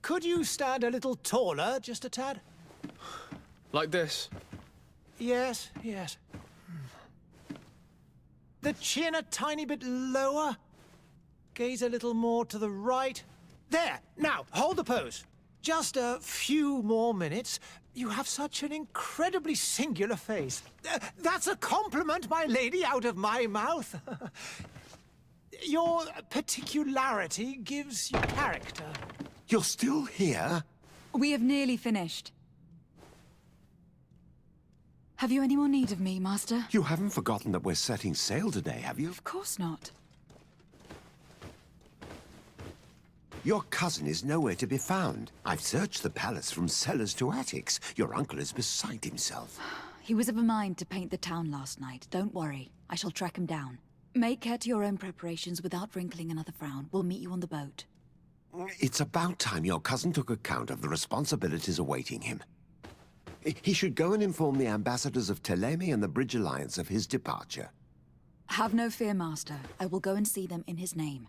Could you stand a little taller, just a tad? Like this? Yes, yes. The chin a tiny bit lower. Gaze a little more to the right. There! Now, hold the pose. Just a few more minutes. You have such an incredibly singular face. That's a compliment, my lady, out of my mouth. Your particularity gives you character. You're still here? We have nearly finished. Have you any more need of me, Master? You haven't forgotten that we're setting sail today, have you? Of course not. Your cousin is nowhere to be found. I've searched the palace from cellars to attics. Your uncle is beside himself. He was of a mind to paint the town last night. Don't worry. I shall track him down. Make care to your own preparations without wrinkling another frown. We'll meet you on the boat. It's about time your cousin took account of the responsibilities awaiting him. He should go and inform the ambassadors of Teleme and the Bridge Alliance of his departure. Have no fear, Master. I will go and see them in his name.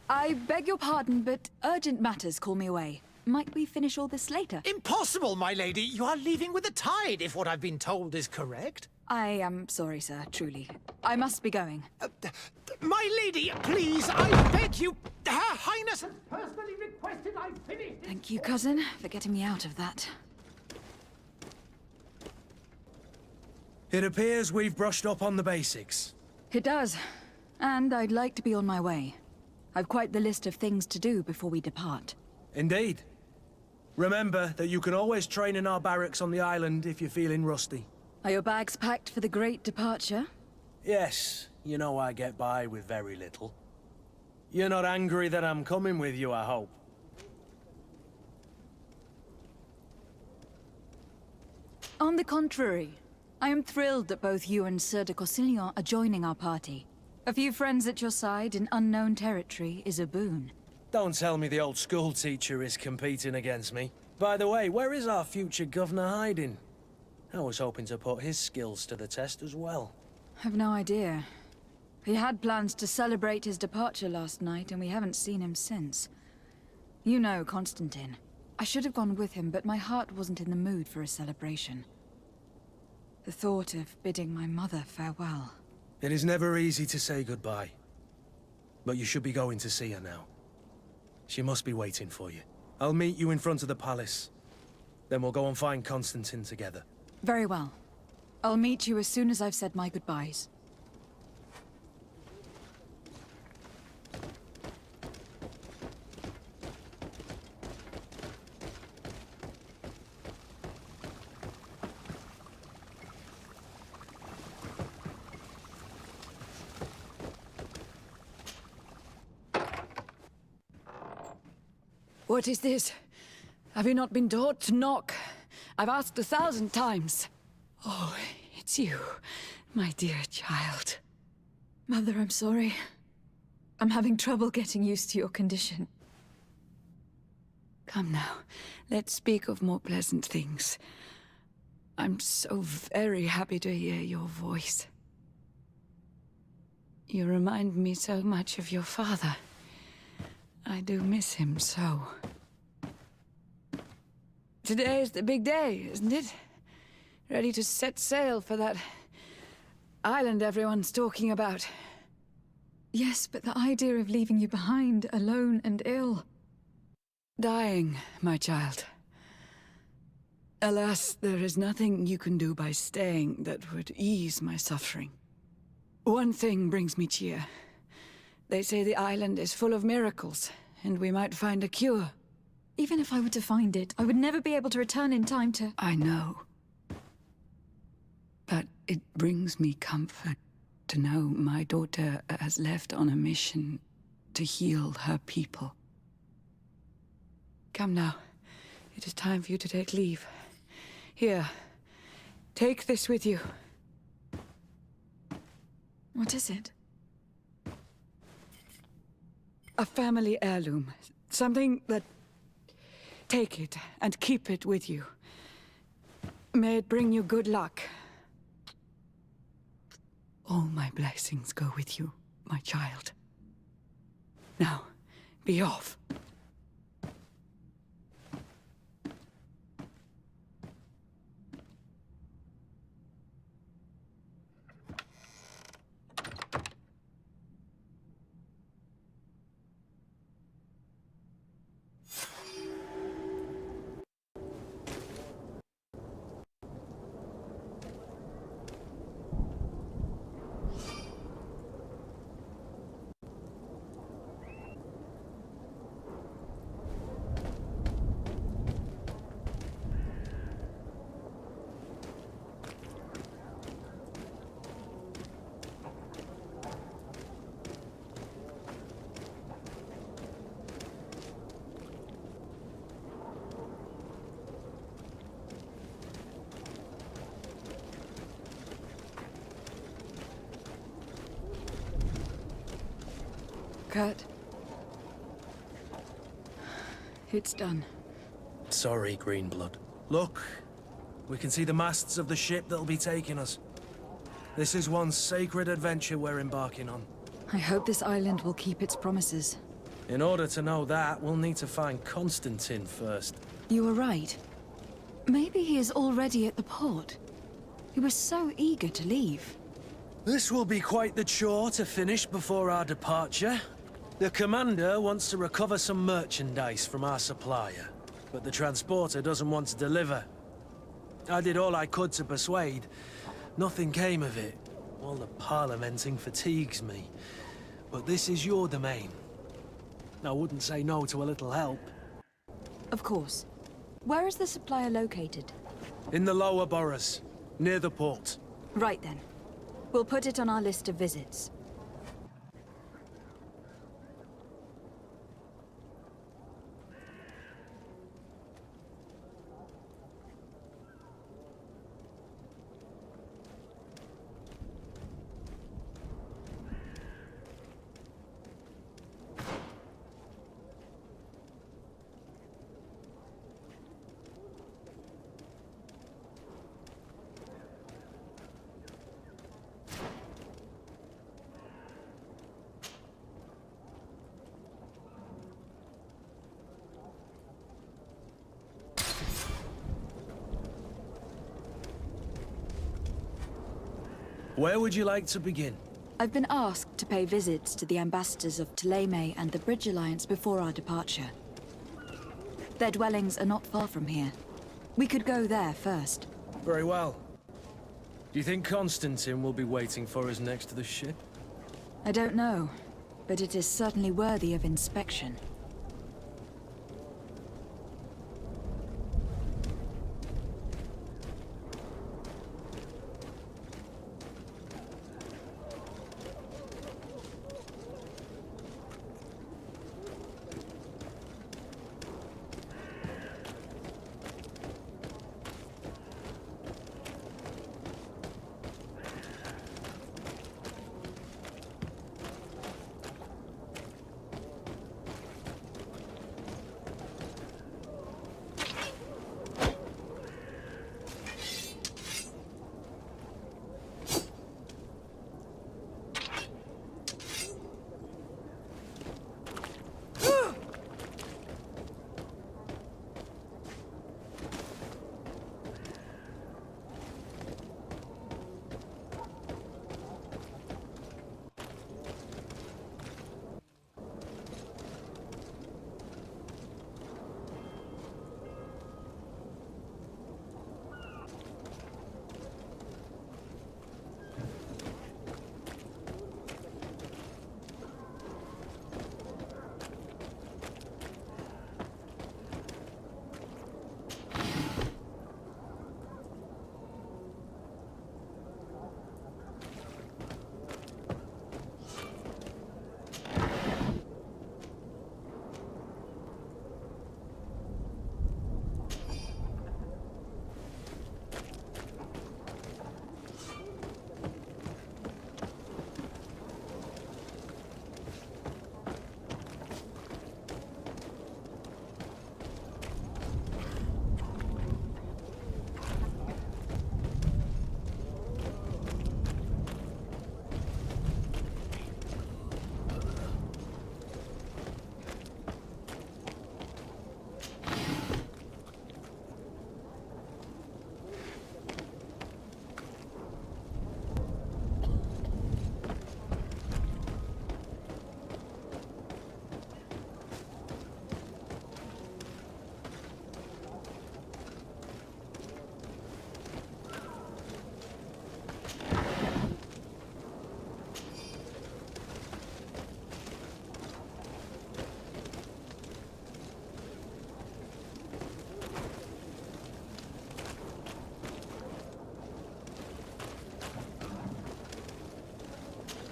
I beg your pardon, but urgent matters call me away. Might we finish all this later? Impossible, my lady! You are leaving with the tide, if what I've been told is correct. I am sorry, sir, truly. I must be going. My lady, please, I beg you! Her Highness has personally requested I finish this. Thank you, cousin, for getting me out of that. It appears we've brushed up on the basics. It does. And I'd like to be on my way. I've quite the list of things to do before we depart. Indeed. Remember that you can always train in our barracks on the island if you're feeling rusty. Are your bags packed for the great departure? Yes, you know I get by with very little. You're not angry that I'm coming with you, I hope. On the contrary, I am thrilled that both you and Sir de Corsillon are joining our party. A few friends at your side in unknown territory is a boon. Don't tell me the old school teacher is competing against me. By the way, where is our future governor hiding? I was hoping to put his skills to the test as well. I've no idea. He had plans to celebrate his departure last night, and we haven't seen him since. You know Constantine. I should have gone with him, but my heart wasn't in the mood for a celebration. The thought of bidding my mother farewell. It is never easy to say goodbye. But you should be going to see her now. She must be waiting for you. I'll meet you in front of the palace. Then we'll go and find Constantine together. Very well. I'll meet you as soon as I've said my goodbyes. What is this? Have you not been taught to knock? I've asked 1,000 times. Oh, it's you, my dear child. Mother, I'm sorry. I'm having trouble getting used to your condition. Come now, let's speak of more pleasant things. I'm so very happy to hear your voice. You remind me so much of your father. I do miss him so. Today is the big day, isn't it? Ready to set sail for that island everyone's talking about. Yes, but the idea of leaving you behind, alone and ill. Dying, my child. Alas, there is nothing you can do by staying that would ease my suffering. One thing brings me cheer. They say the island is full of miracles, and we might find a cure. Even if I were to find it, I would never be able to return in time to... I know. But it brings me comfort to know my daughter has left on a mission to heal her people. Come now, It is time for you to take leave. Here, take this with you. What is it? A family heirloom. Something that... Take it and keep it with you. May it bring you good luck. All my blessings go with you, my child. Now, be off. Kurt. It's done. Sorry, Greenblood. Look, we can see the masts of the ship that'll be taking us. This is one sacred adventure we're embarking on. I hope this island will keep its promises. In order to know that, we'll need to find Constantine first. You were right. Maybe he is already at the port. He was so eager to leave. This will be quite the chore to finish before our departure. The commander wants to recover some merchandise from our supplier, but the transporter doesn't want to deliver. I did all I could to persuade. Nothing came of it. All the parliamenting fatigues me. But this is your domain. I wouldn't say no to a little help. Of course. Where is the supplier located? In the lower boroughs, near the port. Right then. We'll put it on our list of visits. Where would you like to begin? I've been asked to pay visits to the ambassadors of Ptolemy and the Bridge Alliance before our departure. Their dwellings are not far from here. We could go there first. Very well. Do you think Constantine will be waiting for us next to the ship? I don't know, but it is certainly worthy of inspection.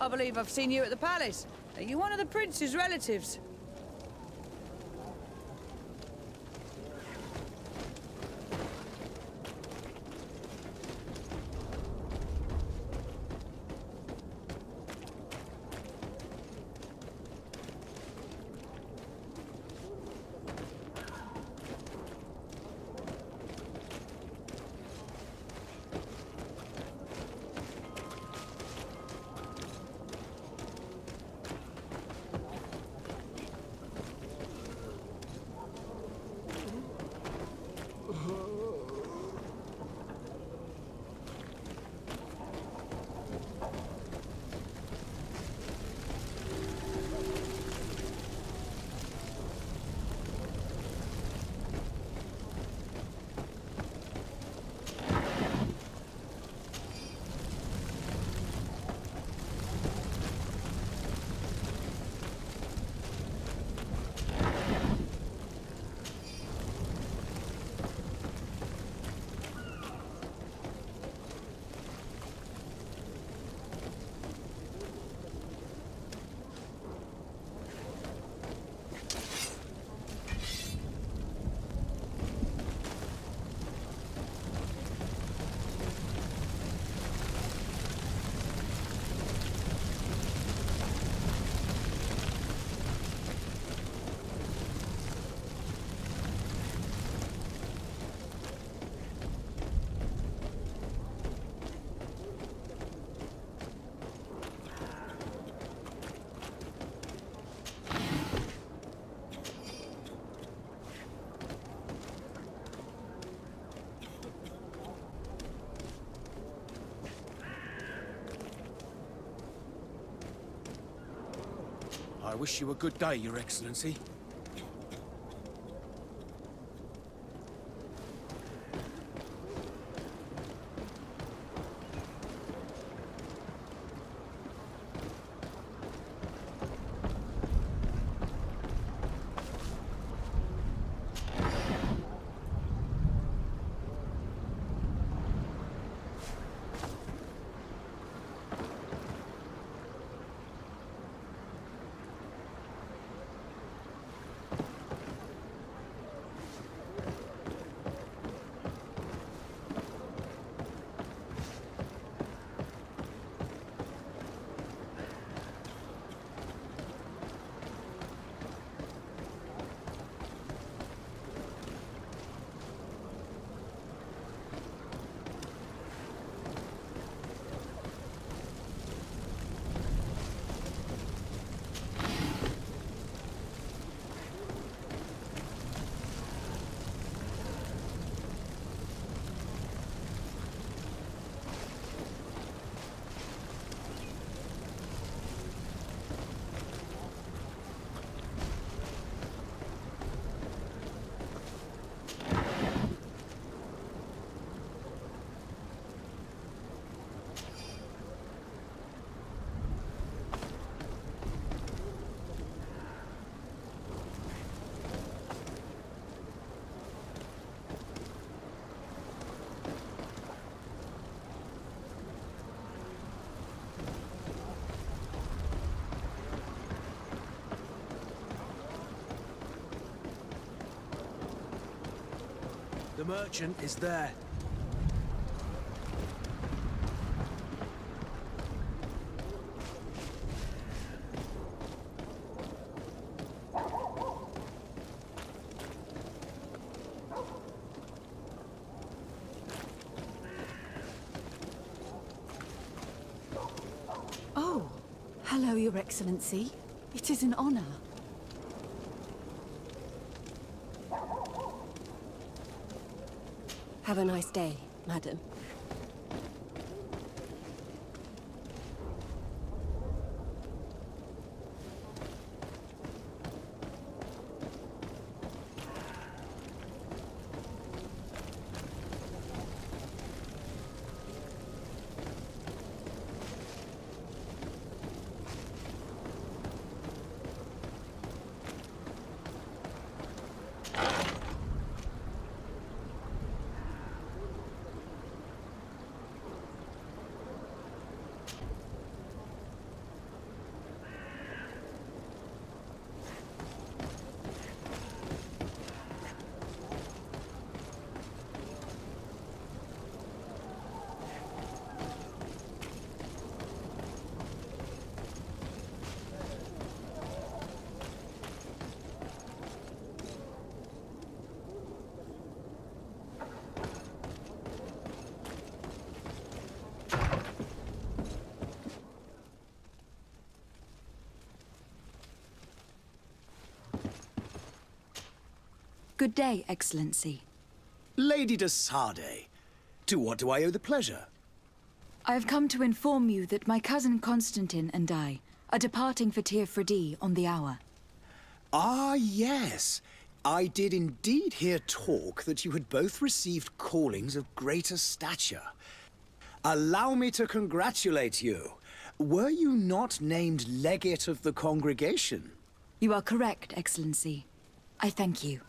I believe I've seen you at the palace. Are you one of the prince's relatives? I wish you a good day, Your Excellency. The merchant is there. Oh, hello, Your Excellency. It is an honor. Have a nice day, madam. Good day, Excellency. Lady de Sardet, to what do I owe the pleasure? I have come to inform you that my cousin Constantine and I are departing for Tir Freddy on the hour. Ah, yes. I did indeed hear talk that you had both received callings of greater stature. Allow me to congratulate you. Were you not named legate of the congregation? You are correct, Excellency. I thank you.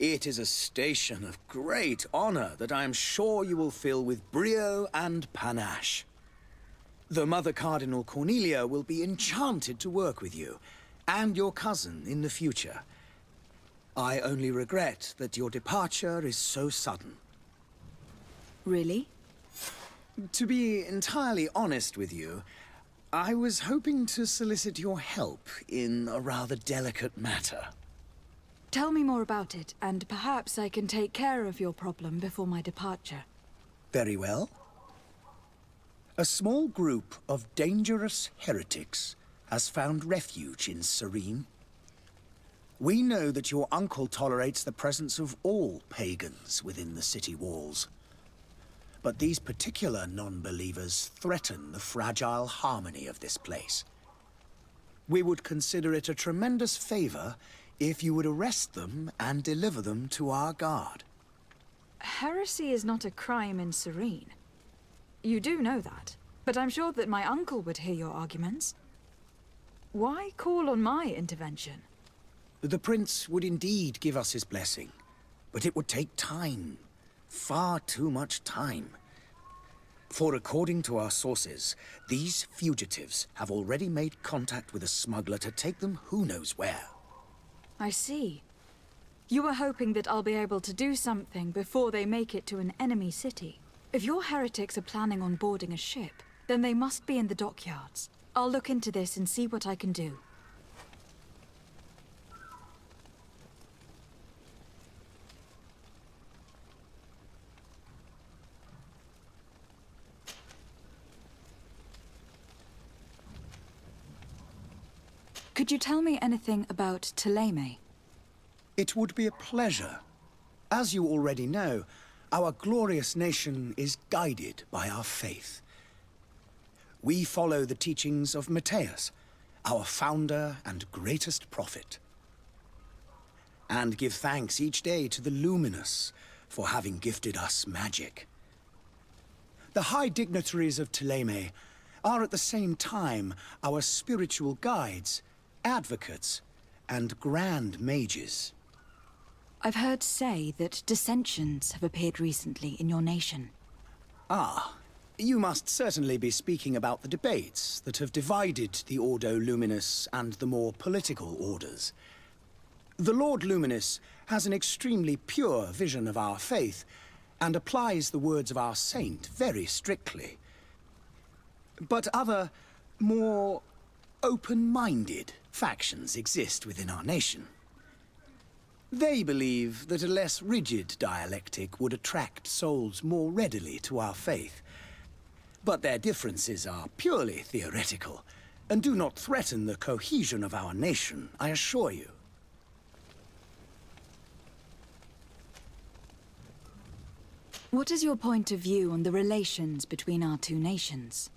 It is a station of great honor that I am sure you will fill with brio and panache. The Mother Cardinal Cornelia will be enchanted to work with you, and your cousin in the future. I only regret that your departure is so sudden. Really? To be entirely honest with you, I was hoping to solicit your help in a rather delicate matter. Tell me more about it, and perhaps I can take care of your problem before my departure. Very well. A small group of dangerous heretics has found refuge in Serene. We know that your uncle tolerates the presence of all pagans within the city walls. But these particular non-believers threaten the fragile harmony of this place. We would consider it a tremendous favor if you would arrest them and deliver them to our guard. Heresy is not a crime in Serene. You do know that, but I'm sure that my uncle would hear your arguments. Why call on my intervention? The prince would indeed give us his blessing, but it would take time. Far too much time. For according to our sources, these fugitives have already made contact with a smuggler to take them who knows where. I see. You were hoping that I'll be able to do something before they make it to an enemy city. If your heretics are planning on boarding a ship, then they must be in the dockyards. I'll look into this and see what I can do. Could you tell me anything about Thélème? It would be a pleasure. As you already know, our glorious nation is guided by our faith. We follow the teachings of Matthias, our founder and greatest prophet, and give thanks each day to the Luminous for having gifted us magic. The high dignitaries of Thélème are at the same time our spiritual guides, advocates, and grand mages. I've heard say that dissensions have appeared recently in your nation. Ah, you must certainly be speaking about the debates that have divided the Ordo Luminous and the more political orders. The Lord Luminous has an extremely pure vision of our faith and applies the words of our saint very strictly. But other, more open-minded factions exist within our nation. They believe that a less rigid dialectic would attract souls more readily to our faith. But their differences are purely theoretical, and do not threaten the cohesion of our nation, I assure you. What is your point of view on the relations between our two nations?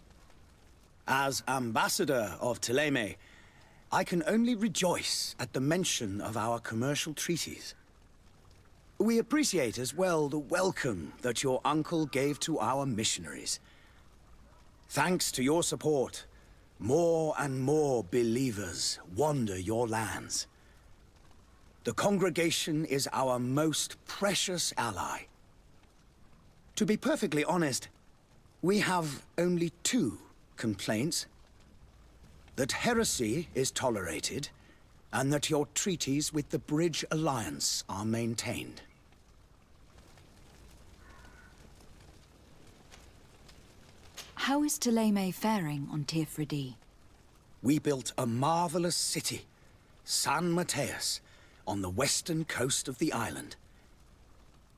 As ambassador of Thélème, I can only rejoice at the mention of our commercial treaties. We appreciate as well the welcome that your uncle gave to our missionaries. Thanks to your support, more and more believers wander your lands. The congregation is our most precious ally. To be perfectly honest, we have only two complaints. That heresy is tolerated, and that your treaties with the Bridge Alliance are maintained. How is Thélème faring on Tir Freddy? We built a marvelous city, San Matthias, on the western coast of the island.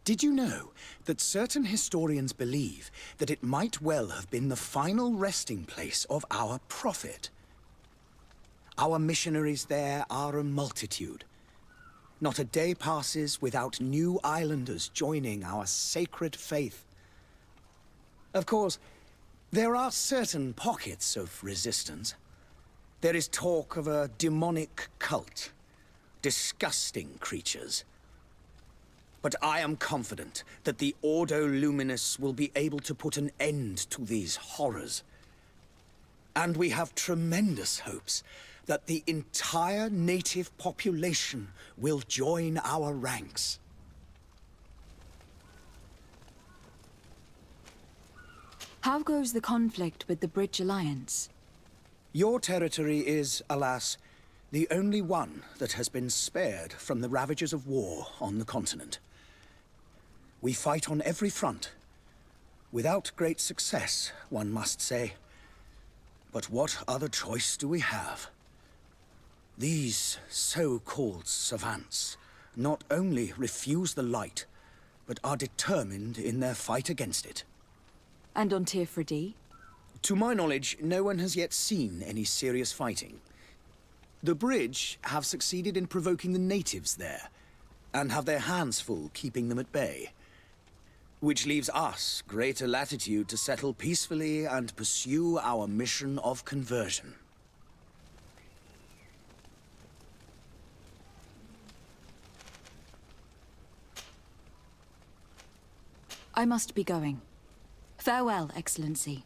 Did you know that certain historians believe that it might well have been the final resting place of our prophet? Our missionaries there are a multitude. Not a day passes without new islanders joining our sacred faith. Of course, there are certain pockets of resistance. There is talk of a demonic cult. Disgusting creatures. But I am confident that the Ordo Luminous will be able to put an end to these horrors. And we have tremendous hopes that the entire native population will join our ranks. How goes the conflict with the Bridge Alliance? Your territory is, alas, the only one that has been spared from the ravages of war on the continent. We fight on every front. Without great success, one must say. But what other choice do we have? These so-called savants not only refuse the light, but are determined in their fight against it. And on Tirfredi? To my knowledge, no one has yet seen any serious fighting. The Bridge have succeeded in provoking the natives there, and have their hands full keeping them at bay. Which leaves us greater latitude to settle peacefully and pursue our mission of conversion. I must be going. Farewell, Excellency.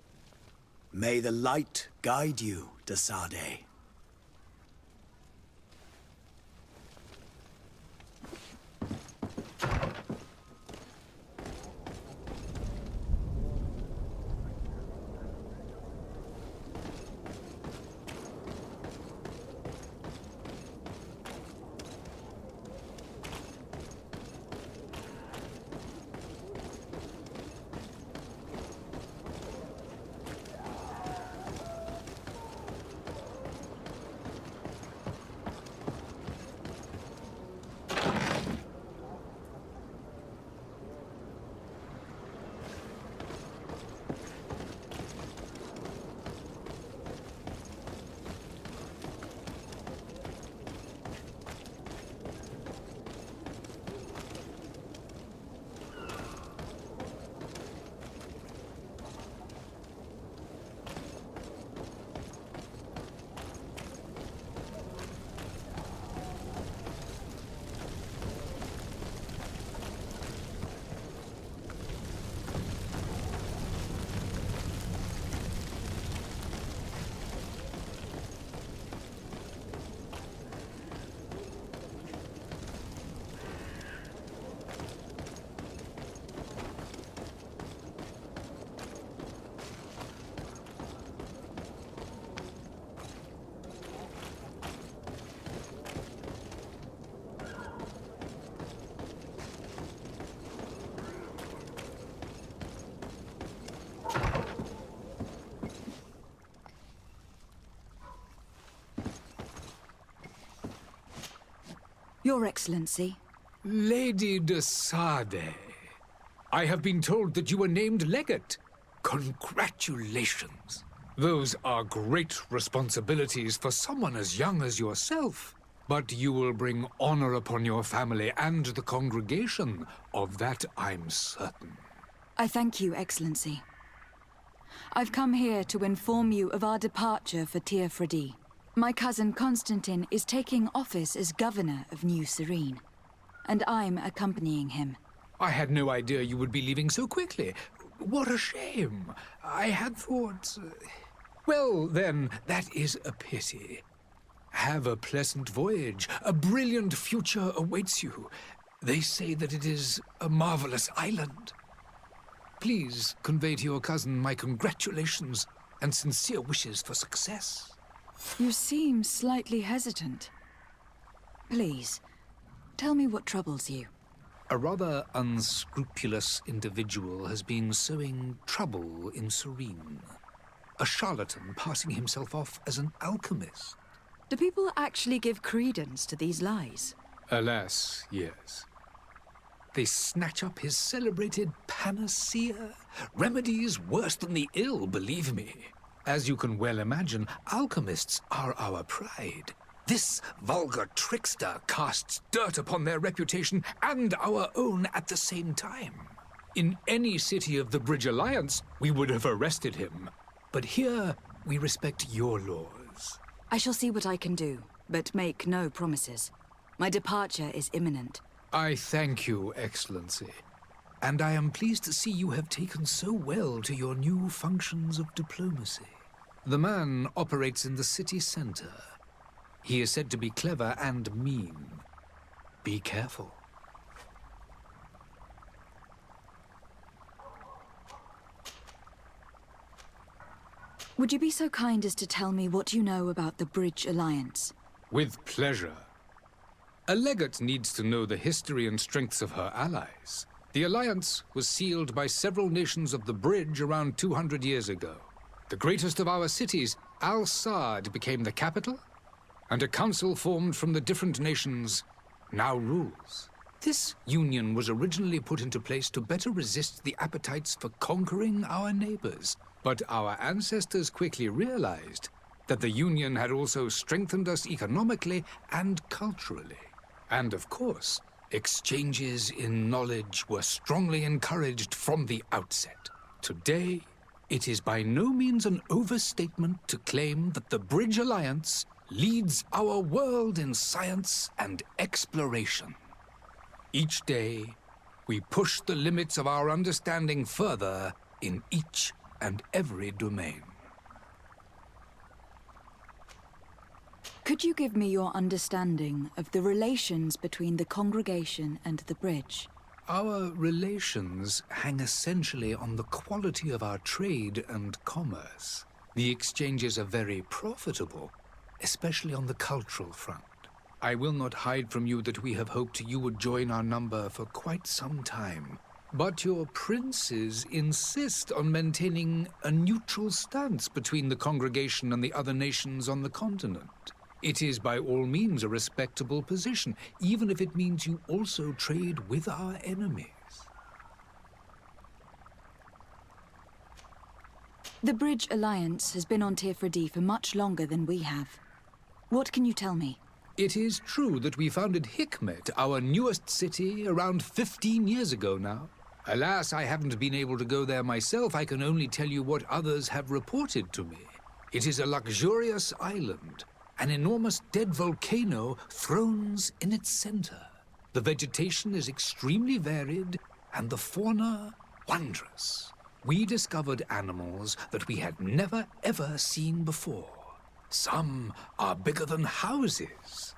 May the light guide you, de Sade. Your Excellency. Lady de Sade, I have been told that you were named legate. Congratulations. Those are great responsibilities for someone as young as yourself. But you will bring honor upon your family and the congregation. Of that I'm certain. I thank you, Excellency. I've come here to inform you of our departure for Tirfredi. My cousin Constantine is taking office as governor of New Serene, and I'm accompanying him. I had no idea you would be leaving so quickly. What a shame. I had thought... Well, then, that is a pity. Have a pleasant voyage. A brilliant future awaits you. They say that it is a marvelous island. Please convey to your cousin my congratulations and sincere wishes for success. You seem slightly hesitant. Please, tell me what troubles you. A rather unscrupulous individual has been sowing trouble in Serene. A charlatan passing himself off as an alchemist. Do people actually give credence to these lies? Alas, yes. They snatch up his celebrated panacea. Remedies worse than the ill, believe me. As you can well imagine, alchemists are our pride. This vulgar trickster casts dirt upon their reputation and our own at the same time. In any city of the Bridge Alliance, we would have arrested him. But here, we respect your laws. I shall see what I can do, but make no promises. My departure is imminent. I thank you, Excellency. And I am pleased to see you have taken so well to your new functions of diplomacy. The man operates in the city center. He is said to be clever and mean. Be careful. Would you be so kind as to tell me what you know about the Bridge Alliance? With pleasure. A legate needs to know the history and strengths of her allies. The alliance was sealed by several nations of the Bridge around 200 years ago. The greatest of our cities, Al-Saad, became the capital, and a council formed from the different nations now rules. This union was originally put into place to better resist the appetites for conquering our neighbors. But our ancestors quickly realized that the union had also strengthened us economically and culturally. And of course, exchanges in knowledge were strongly encouraged from the outset. Today, it is by no means an overstatement to claim that the Bridge Alliance leads our world in science and exploration. Each day, we push the limits of our understanding further in each and every domain. Could you give me your understanding of the relations between the congregation and the Bridge? Our relations hang essentially on the quality of our trade and commerce. The exchanges are very profitable, especially on the cultural front. I will not hide from you that we have hoped you would join our number for quite some time. But your princes insist on maintaining a neutral stance between the congregation and the other nations on the continent. It is by all means a respectable position, even if it means you also trade with our enemies. The Bridge Alliance has been on Tifredi for much longer than we have. What can you tell me? It is true that we founded Hikmet, our newest city, around 15 years ago now. Alas, I haven't been able to go there myself. I can only tell you what others have reported to me. It is a luxurious island. An enormous dead volcano thrones in its center. The vegetation is extremely varied, and the fauna wondrous. We discovered animals that we had never ever seen before. Some are bigger than houses.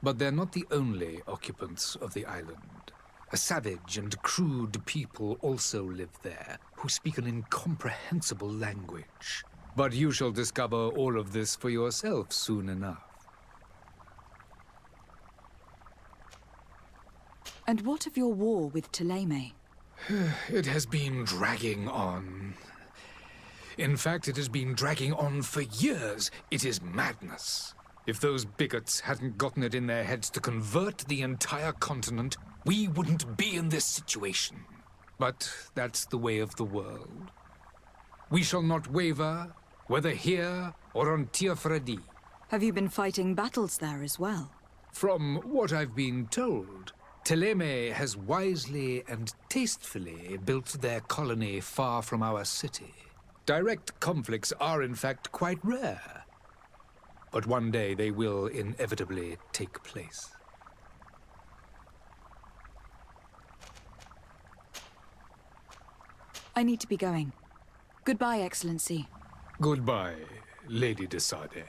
But they're not the only occupants of the island. A savage and crude people also live there, who speak an incomprehensible language. But you shall discover all of this for yourself soon enough. And what of your war with Thélème? It has been dragging on. In fact, it has been dragging on for years. It is madness. If those bigots hadn't gotten it in their heads to convert the entire continent, we wouldn't be in this situation. But that's the way of the world. We shall not waver, whether here or on Tifredi. Have you been fighting battles there as well? From what I've been told, Thélème has wisely and tastefully built their colony far from our city. Direct conflicts are in fact quite rare. But one day they will inevitably take place. I need to be going. Goodbye, Excellency. Goodbye, Lady de Sade.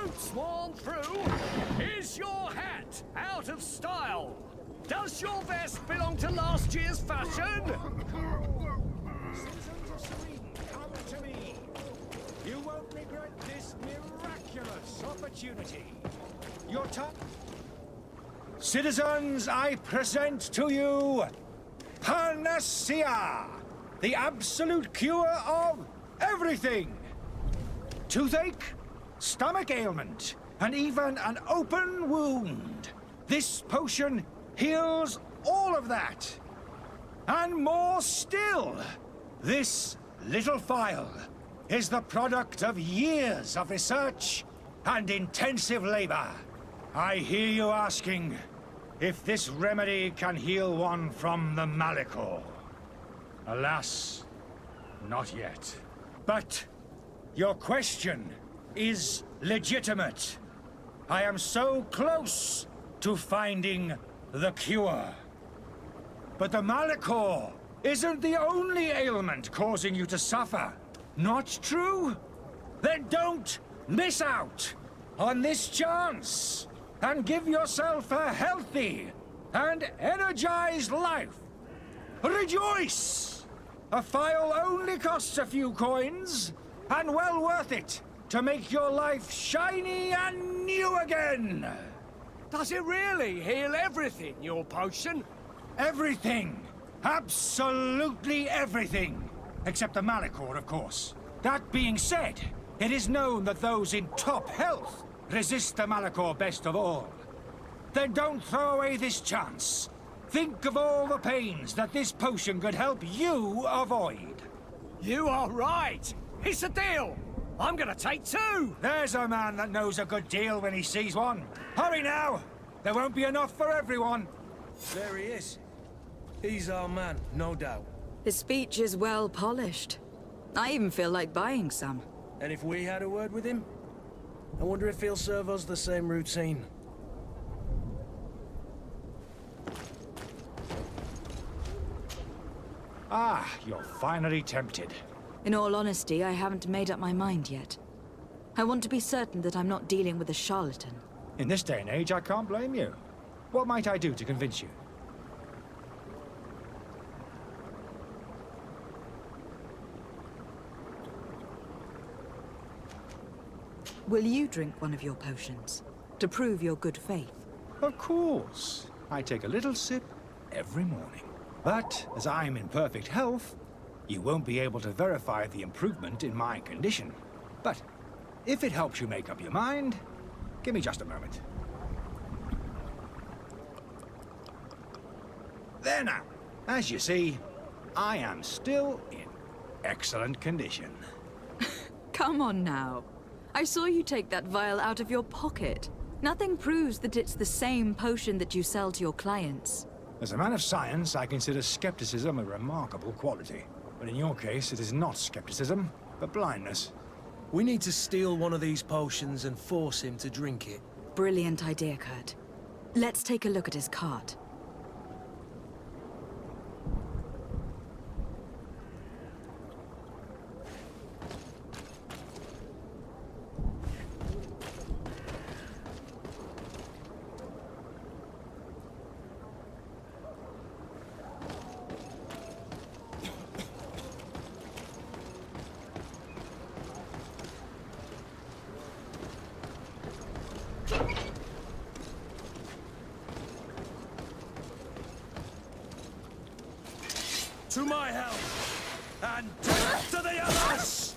Don't swarm through! Is your hat out of style? Does your vest belong to last year's fashion? Citizens of Sweden, come to me. You won't regret this miraculous opportunity. Your time. Citizens, I present to you Panacea, the absolute cure of everything. Toothache, stomach ailment, and even an open wound. This potion heals all of that. And more still, this little phial is the product of years of research and intensive labor. I hear you asking if this remedy can heal one from the Malachor. Alas, not yet. But your question is legitimate. I am so close to finding the cure. But the Malachor isn't the only ailment causing you to suffer. Not true? Then don't miss out on this chance and give yourself a healthy and energized life. Rejoice! A phial only costs a few coins, and well worth it to make your life shiny and new again. Does it really heal everything, your potion? Everything. Absolutely everything. Except the Malachor, of course. That being said, it is known that those in top health resist the Malachor best of all. Then don't throw away this chance. Think of all the pains that this potion could help you avoid. You are right. It's a deal. I'm gonna take two. There's a man that knows a good deal when he sees one. Hurry now. There won't be enough for everyone. There he is. He's our man, no doubt. His speech is well polished. I even feel like buying some. And if we had a word with him, I wonder if he'll serve us the same routine. Ah, you're finally tempted. In all honesty, I haven't made up my mind yet. I want to be certain that I'm not dealing with a charlatan. In this day and age, I can't blame you. What might I do to convince you? Will you drink one of your potions? To prove your good faith? Of course. I take a little sip every morning. But as I'm in perfect health, you won't be able to verify the improvement in my condition. But if it helps you make up your mind, give me just a moment. There now. As you see, I am still in excellent condition. Come on now. I saw you take that vial out of your pocket. Nothing proves that it's the same potion that you sell to your clients. As a man of science, I consider skepticism a remarkable quality. But in your case, it is not skepticism, but blindness. We need to steal one of these potions and force him to drink it. Brilliant idea, Kurt. Let's take a look at his cart. To my help, and death to the others!